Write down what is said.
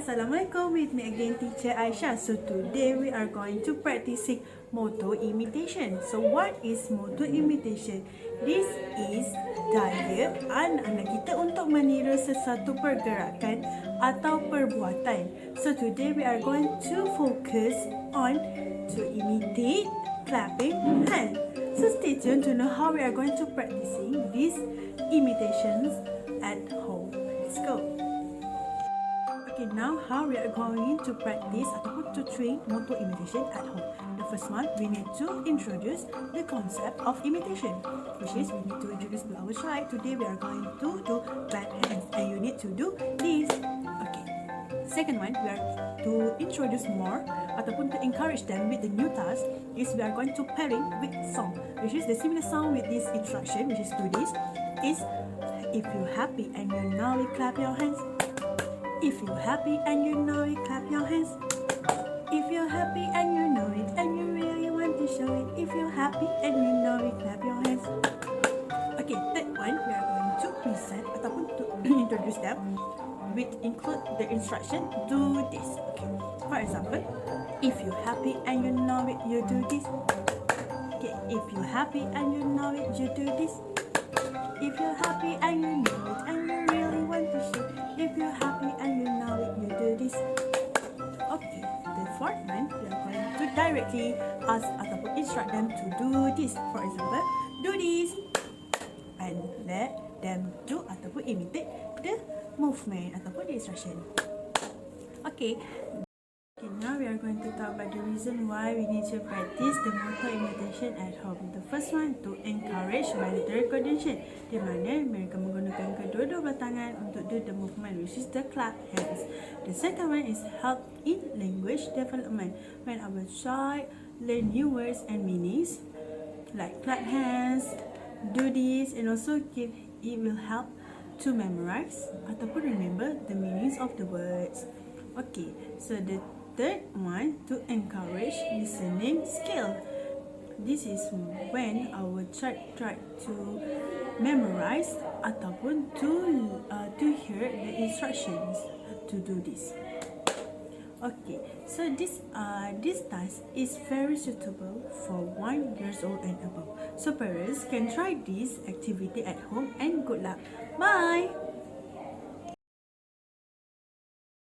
Assalamualaikum, with me again teacher Aisyah. So today we are going to practicing motor imitation. So what is motor imitation? This is daya anak-anak kita untuk meniru sesuatu pergerakan atau perbuatan. So today we are going to focus on to imitate clapping hands. So stay tuned to know how we are going to practicing these imitations at home. Let's go. Okay, now how we are going to practice ataupun to train motor imitation at home. The first one, we need to introduce the concept of imitation, which is we need to introduce to our child. Today we are going to do clap hands, and you need to do this. Okay. Second one, we are to introduce more ataupun to encourage them with the new task is we are going to pairing with song, which is the similar song with this instruction, which is do this. Is if you happy and you know it, clap your hands. If you're happy and you know it, clap your hands. If you're happy and you know it and you really want to show it, if you're happy and you know it, clap your hands. Okay, third one, we are going to present ataupun to introduce them with include the instruction, do this. Okay, for example, if you're happy and you know it, you do this. Okay, if you're happy and you know it, you do this. If you're happy and you know it and you really want to show it, if you're happy and you know it, you do this. Okay, the fourth one, we are going to directly ask ataupun instruct them to do this. For example, do this, and let them do ataupun imitate the movement ataupun the instruction. Okay. Okay, now we are going to talk about the reason why we need to practice the motor imitation at home. The first one, to encourage military coordination, di mana mereka menggunakan kedua-dua belah tangan untuk do the movement, which is the clap hands. The second one is help in language development. When our child learn new words and meanings, like clap hands, do this, and also it will help to memorize ataupun remember the meanings of the words. Okay, so the third one, to encourage listening skill. This is when our child try to memorize ataupun to hear the instructions to do this. Okay, so this task is very suitable for 1 year old and above. So parents can try this activity at home, and good luck. Bye.